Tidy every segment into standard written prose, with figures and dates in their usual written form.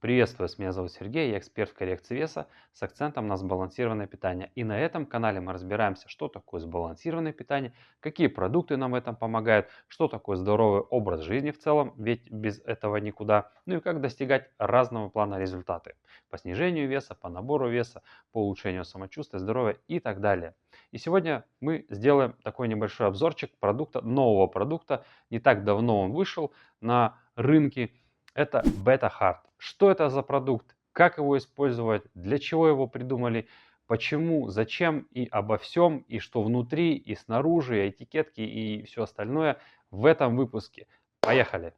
Приветствую, меня зовут Сергей, я эксперт в коррекции веса с акцентом на сбалансированное питание. И на этом канале мы разбираемся, что такое сбалансированное питание, какие продукты нам в этом помогают, что такое здоровый образ жизни в целом, ведь без этого никуда, ну и как достигать разного плана результаты по снижению веса, по набору веса, по улучшению самочувствия, здоровья и так далее. И сегодня мы сделаем такой небольшой обзорчик продукта, нового продукта. Не так давно он вышел на рынке. Это Beta Heart. Что это за продукт? Как его использовать? Для чего его придумали? Почему? Зачем? И обо всем, и что внутри, и снаружи, и этикетки, и все остальное в этом выпуске. Поехали!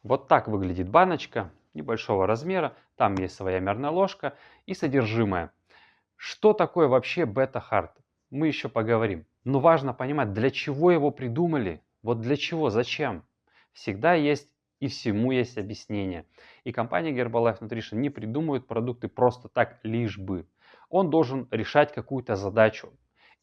Вот так выглядит баночка небольшого размера. Там есть своя мерная ложка и содержимое. Что такое вообще Beta Heart? Мы еще поговорим. Но важно понимать, для чего его придумали. Вот для чего, зачем. Всегда есть и всему есть объяснение. И компания Herbalife Nutrition не придумывает продукты просто так, лишь бы. Он должен решать какую-то задачу.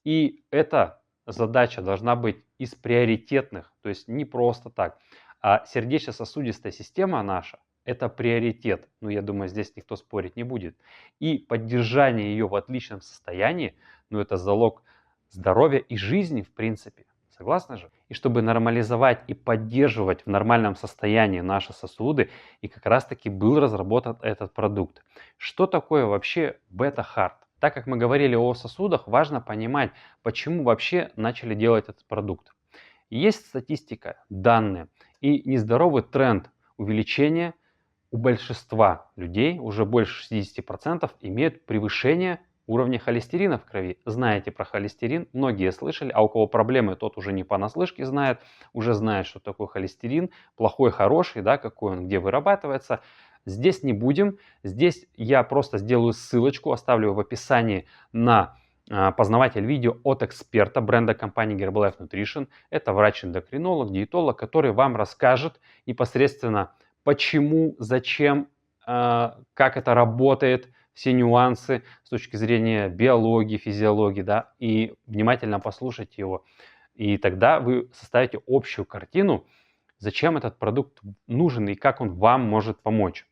И эта задача должна быть из приоритетных, то есть не просто так. А сердечно-сосудистая система наша – это приоритет. Ну, я думаю, здесь никто спорить не будет. И поддержание ее в отличном состоянии, ну, это залог здоровья и жизни, в принципе. Согласны же? И чтобы нормализовать и поддерживать в нормальном состоянии наши сосуды, и как раз-таки был разработан этот продукт. Что такое вообще бета-хард? Так как мы говорили о сосудах, важно понимать, почему вообще начали делать этот продукт. Есть статистика, данные и нездоровый тренд увеличения у большинства людей, уже больше 60%, имеют превышение уровня холестерина в крови. Знаете про холестерин, многие слышали, а у кого проблемы, тот уже не понаслышке знает, уже знает, что такое холестерин, плохой, хороший, да, какой он, где вырабатывается. Здесь не будем, здесь я просто сделаю ссылочку, оставлю в описании на познаватель видео от эксперта бренда компании Herbalife Nutrition. Это врач-эндокринолог, диетолог, который вам расскажет непосредственно, почему, зачем, как это работает, все нюансы с точки зрения биологии, физиологии, да, и внимательно послушайте его. И тогда вы составите общую картину, зачем этот продукт нужен и как он вам может помочь.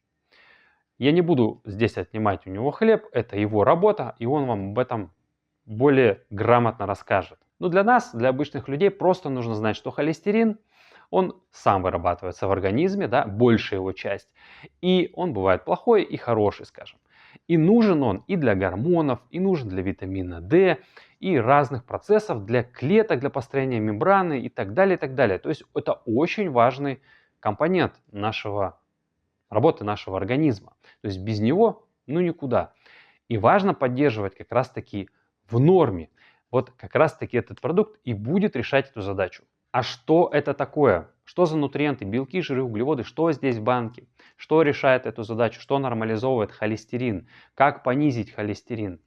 Я не буду здесь отнимать у него хлеб, это его работа, и он вам об этом более грамотно расскажет. Но для нас, для обычных людей, просто нужно знать, что холестерин, он сам вырабатывается в организме, да, большая его часть. И он бывает плохой и хороший, скажем. И нужен он и для гормонов, и нужен для витамина D, и разных процессов, для клеток, для построения мембраны и так далее, и так далее. То есть это очень важный компонент работы нашего организма. То есть без него, ну никуда. И важно поддерживать как раз-таки в норме. Вот как раз-таки этот продукт и будет решать эту задачу. А что это такое? Что за нутриенты, белки, жиры, углеводы? Что здесь в банке? Что решает эту задачу? Что нормализовывает холестерин? Как понизить холестерин?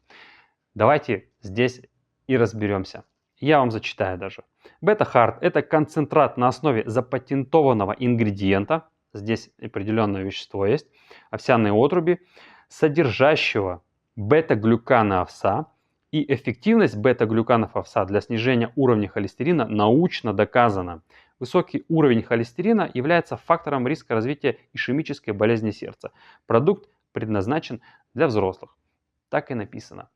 Давайте здесь и разберемся. Я вам зачитаю даже. Бета-хард – это концентрат на основе запатентованного ингредиента. Здесь определенное вещество есть. Овсяные отруби, содержащего бета-глюкана овса. И эффективность бета-глюканов овса для снижения уровня холестерина научно доказана. Высокий уровень холестерина является фактором риска развития ишемической болезни сердца. Продукт предназначен для взрослых. Так и написано.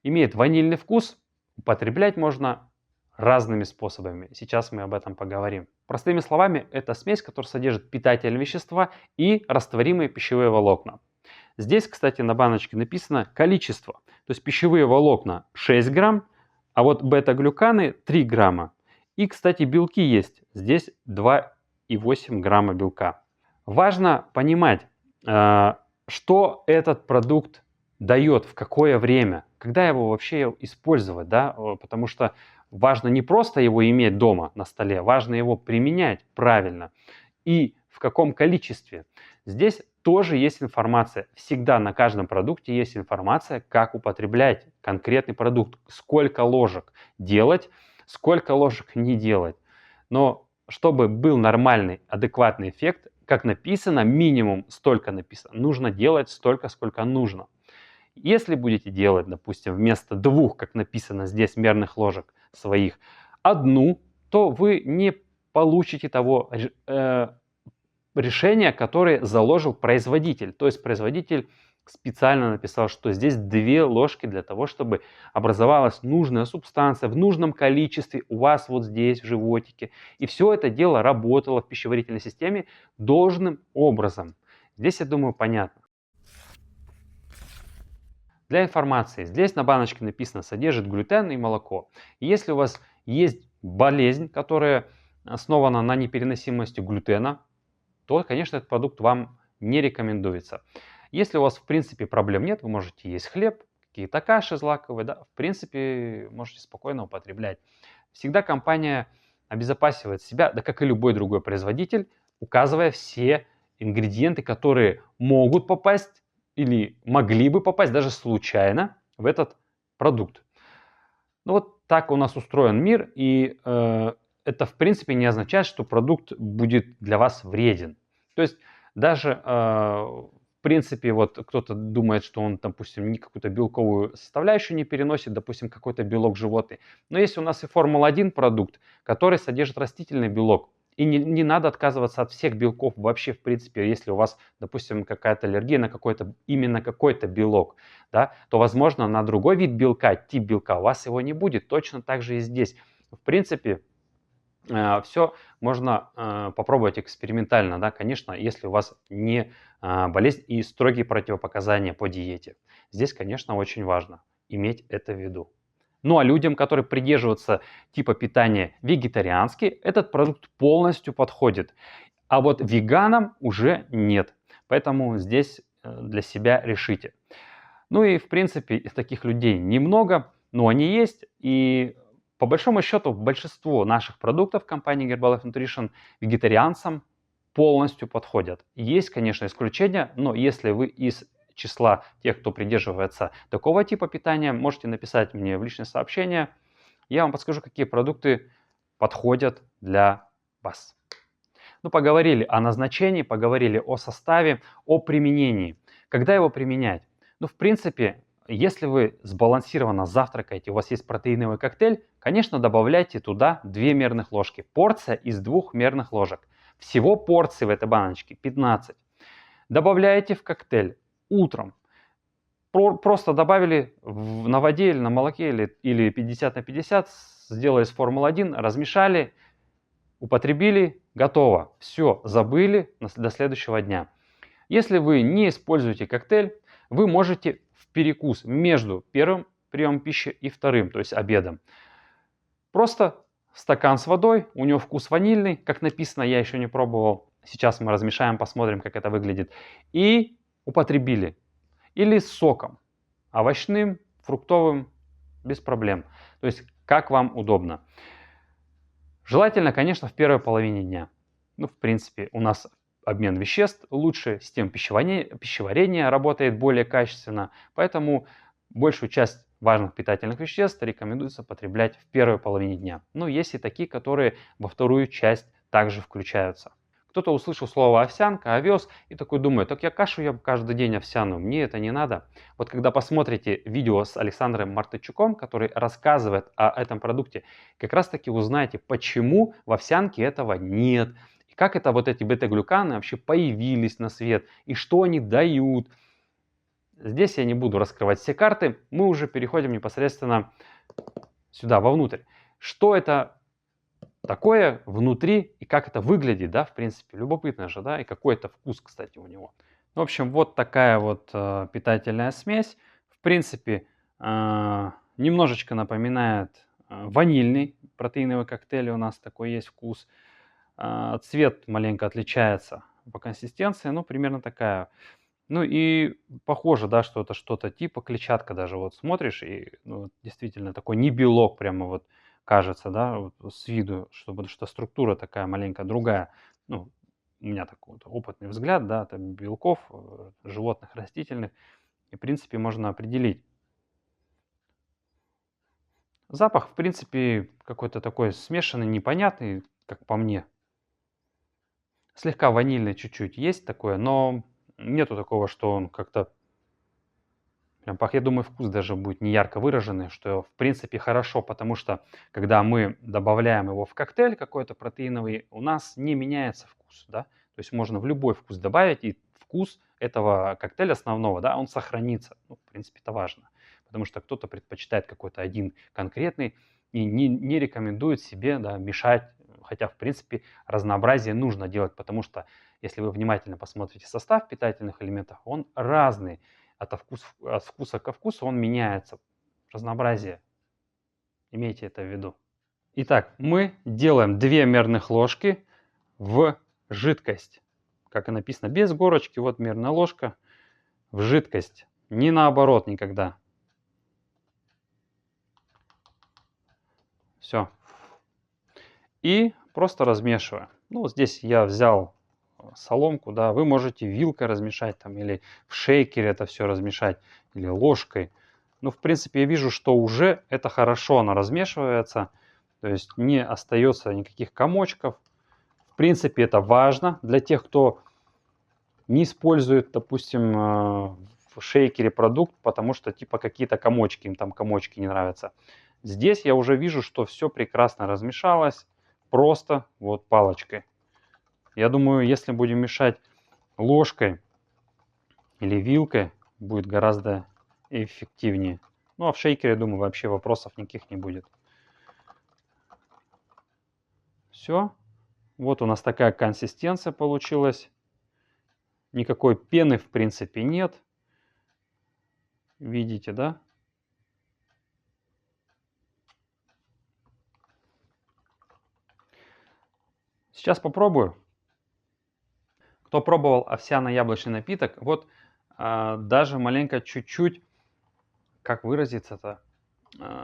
Имеет ванильный вкус, употреблять можно разными способами. Сейчас мы об этом поговорим. Простыми словами, это смесь, которая содержит питательные вещества и растворимые пищевые волокна. Здесь, кстати, на баночке написано количество. То есть пищевые волокна 6 грамм, а вот бета-глюканы 3 грамма. И, кстати, белки есть. Здесь 2,8 грамма белка. Важно понимать, что этот продукт дает, в какое время, когда его вообще использовать, да, потому что важно не просто его иметь дома на столе, важно его применять правильно и в каком количестве. Здесь тоже есть информация, всегда на каждом продукте есть информация, как употреблять конкретный продукт, сколько ложек делать, сколько ложек не делать. Но чтобы был нормальный, адекватный эффект, как написано, минимум столько написано, нужно делать столько, сколько нужно. Если будете делать, допустим, вместо 2, как написано здесь, мерных ложек своих, 1, то вы не получите того решение, которое заложил производитель. То есть производитель специально написал, что здесь 2 ложки для того, чтобы образовалась нужная субстанция в нужном количестве у вас вот здесь в животике. И все это дело работало в пищеварительной системе должным образом. Здесь, я думаю, понятно. Для информации, здесь на баночке написано «содержит глютен и молоко». И если у вас есть болезнь, которая основана на непереносимости глютена, то, конечно, этот продукт вам не рекомендуется. Если у вас, в принципе, проблем нет, вы можете есть хлеб, какие-то каши злаковые, да, в принципе, можете спокойно употреблять. Всегда компания обезопасивает себя, да как и любой другой производитель, указывая все ингредиенты, которые могут попасть или могли бы попасть даже случайно в этот продукт. Ну вот так у нас устроен мир, и это в принципе не означает, что продукт будет для вас вреден. То есть даже в принципе вот кто-то думает, что он, допустим, ни какую-то белковую составляющую не переносит, допустим, какой-то белок животный. Но есть у нас и Формула-1 продукт, который содержит растительный белок. И не надо отказываться от всех белков вообще, в принципе, если у вас, допустим, какая-то аллергия на именно какой-то белок, да, то, возможно, на другой вид белка, тип белка, у вас его не будет. Точно так же и здесь. В принципе, все можно попробовать экспериментально, да, конечно, если у вас не болезнь и строгие противопоказания по диете. Здесь, конечно, очень важно иметь это в виду. Ну а людям, которые придерживаются типа питания вегетарианский, этот продукт полностью подходит. А вот веганам уже нет. Поэтому здесь для себя решите. Ну и в принципе таких людей немного, но они есть. И по большому счету большинство наших продуктов компании Herbalife Nutrition вегетарианцам полностью подходят. Есть, конечно, исключения, но если вы из числа тех, кто придерживается такого типа питания, можете написать мне в личное сообщение. Я вам подскажу, какие продукты подходят для вас. Ну, поговорили о назначении, поговорили о составе, о применении. Когда его применять? Ну, в принципе, если вы сбалансированно завтракаете, у вас есть протеиновый коктейль, конечно, добавляйте туда 2 мерных ложки. Порция из 2 мерных ложек. Всего порций в этой баночке 15. Добавляете в коктейль утром. Просто добавили на воде или на молоке, или 50 на 50, сделали с Формулы-1, размешали, употребили, готово. Все, забыли до следующего дня. Если вы не используете коктейль, вы можете в перекус между первым приемом пищи и вторым, то есть обедом, просто стакан с водой, у него вкус ванильный, как написано, я еще не пробовал. Сейчас мы размешаем, посмотрим, как это выглядит. И употребили. Или с соком, овощным, фруктовым, без проблем. То есть, как вам удобно. Желательно, конечно, в первой половине дня. Ну, в принципе, у нас обмен веществ лучше, система пищеварения работает более качественно, поэтому большую часть важных питательных веществ рекомендуется потреблять в первой половине дня. Но есть и такие, которые во вторую часть также включаются. Кто-то услышал слово овсянка, овес и такой думает, так я кашу ем каждый день овсяную, мне это не надо. Вот когда посмотрите видео с Александром Мартычуком, который рассказывает о этом продукте, как раз таки узнаете, почему в овсянке этого нет. И как это вот эти бета-глюканы вообще появились на свет и что они дают. Здесь я не буду раскрывать все карты, мы уже переходим непосредственно сюда, вовнутрь. Что это такое внутри и как это выглядит, да, в принципе, любопытно же, да, и какой это вкус, кстати, у него. В общем, вот такая вот питательная смесь. В принципе, немножечко напоминает ванильный протеиновый коктейль, у нас такой есть вкус. Цвет маленько отличается по консистенции, ну, примерно такая. Ну и похоже, да, что это что-то типа клетчатка даже. Вот смотришь, и ну, действительно такой не белок прямо вот кажется, да, вот с виду, что структура такая маленько другая. Ну, у меня такой вот опытный взгляд, да, там белков, животных, растительных. И, в принципе, можно определить. Запах, в принципе, какой-то такой смешанный, непонятный, как по мне. Слегка ванильный чуть-чуть есть такое, но нету такого, что он как-то прям пах. Я думаю, вкус даже будет не ярко выраженный, что в принципе хорошо, потому что когда мы добавляем его в коктейль какой-то протеиновый, у нас не меняется вкус, да. То есть можно в любой вкус добавить, и вкус этого коктейля основного, да, он сохранится. Ну, в принципе, это важно, потому что кто-то предпочитает какой-то один конкретный и не рекомендует себе, да, мешать. Хотя, в принципе, разнообразие нужно делать, потому что если вы внимательно посмотрите состав питательных элементов, он разный. От вкуса ко вкусу он меняется. Разнообразие. Имейте это в виду. Итак, мы делаем 2 мерных ложки в жидкость. Как и написано, без горочки. Вот мерная ложка в жидкость. Не наоборот никогда. Все. И просто размешиваю. Ну, здесь я взял соломку, да, вы можете вилкой размешать там, или в шейкере это все размешать, или ложкой. Ну, в принципе, я вижу, что уже это хорошо, она размешивается, то есть не остается никаких комочков. В принципе, это важно для тех, кто не использует, допустим, в шейкере продукт, потому что типа какие-то комочки, им там комочки не нравятся. Здесь я уже вижу, что все прекрасно размешалось, просто вот палочкой. Я думаю, если будем мешать ложкой или вилкой, будет гораздо эффективнее. Ну а в шейкере, думаю, вообще вопросов никаких не будет. Все. Вот у нас такая консистенция получилась. Никакой пены в принципе нет. Видите, да? Сейчас попробую. Кто пробовал овсяно-яблочный напиток, вот даже маленько чуть-чуть, как выразиться-то,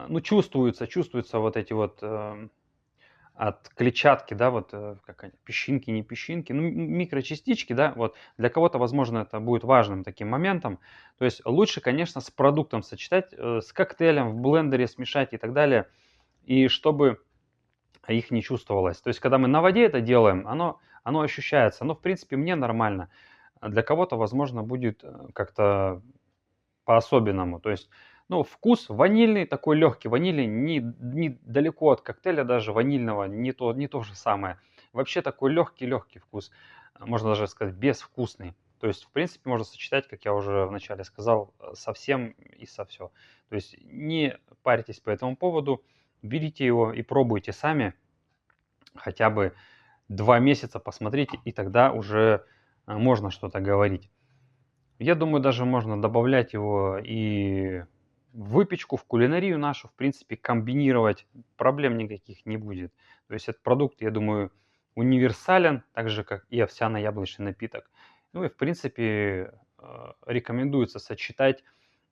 ну чувствуются вот эти вот от клетчатки, да, вот как они, песчинки, не песчинки, ну микрочастички, да, вот для кого-то, возможно, это будет важным таким моментом. То есть лучше, конечно, с продуктом сочетать, с коктейлем в блендере смешать и так далее, и чтобы их не чувствовалось. То есть когда мы на воде это делаем, оно ощущается. Но в принципе мне нормально. А для кого-то, возможно, будет как-то по-особенному. То есть, ну, вкус ванильный, такой легкий. Ванили не далеко от коктейля даже ванильного, не то же самое. Вообще такой легкий вкус. Можно даже сказать безвкусный. То есть, в принципе, можно сочетать, как я уже вначале сказал, со всем и со все. То есть не парьтесь по этому поводу, берите его и пробуйте сами. Хотя бы 2 месяца посмотрите, и тогда уже можно что-то говорить. Я думаю, даже можно добавлять его и в выпечку, в кулинарию нашу, в принципе, комбинировать. Проблем никаких не будет. То есть этот продукт, я думаю, универсален, так же, как и овсяно-яблочный напиток. Ну и, в принципе, рекомендуется сочетать,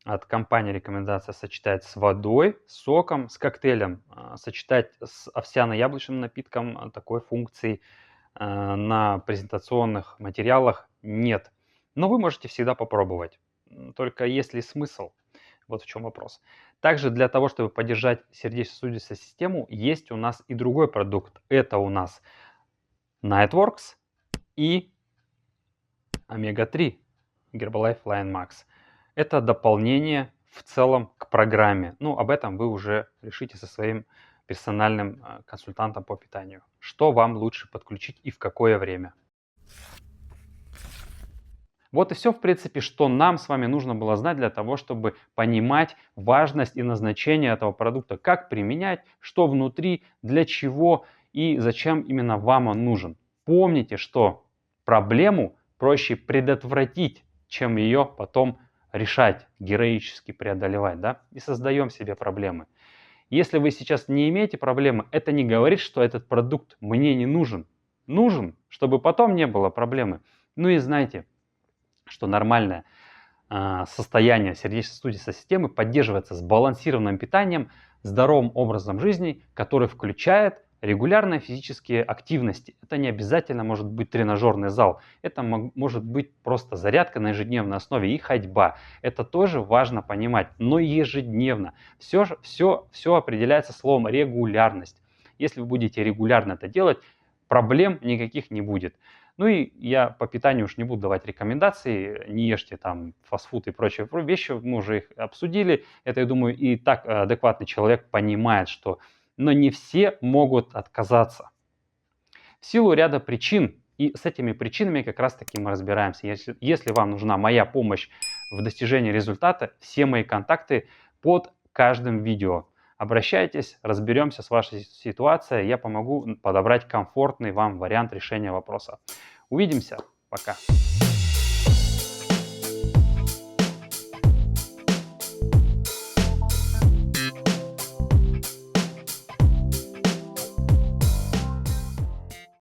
от компании рекомендация сочетать с водой, с соком, с коктейлем. Сочетать с овсяно-яблочным напитком такой функции на презентационных материалах нет. Но вы можете всегда попробовать. Только есть ли смысл? Вот в чем вопрос. Также для того, чтобы поддержать сердечно-сосудистую систему, есть у нас и другой продукт. Это у нас Nightworks и Омега-3 Herbalife Lion Max. Это дополнение в целом к программе. Ну, об этом вы уже решите со своим персональным консультантом по питанию. Что вам лучше подключить и в какое время. Вот и все, в принципе, что нам с вами нужно было знать для того, чтобы понимать важность и назначение этого продукта, как применять, что внутри, для чего и зачем именно вам он нужен. Помните, что проблему проще предотвратить, чем ее потом решать, героически преодолевать, да, и создаем себе проблемы. Если вы сейчас не имеете проблемы, это не говорит, что этот продукт мне не нужен. Нужен, чтобы потом не было проблемы. Ну и знайте, что нормальное состояние сердечно-сосудистой системы поддерживается сбалансированным питанием, здоровым образом жизни, который включает регулярные физические активности. Это не обязательно может быть тренажерный зал, это может быть просто зарядка на ежедневной основе и ходьба. Это тоже важно понимать, но ежедневно. Все определяется словом регулярность. Если вы будете регулярно это делать, проблем никаких не будет. Ну и я по питанию уж не буду давать рекомендации, не ешьте там фастфуд и прочие вещи, мы уже их обсудили. Это, я думаю, и так адекватный человек понимает, что но не все могут отказаться. В силу ряда причин, И с этими причинами как раз таки мы разбираемся. Если вам нужна моя помощь в достижении результата, все мои контакты под каждым видео. Обращайтесь, разберемся с вашей ситуацией, я помогу подобрать комфортный вам вариант решения вопроса. Увидимся, пока.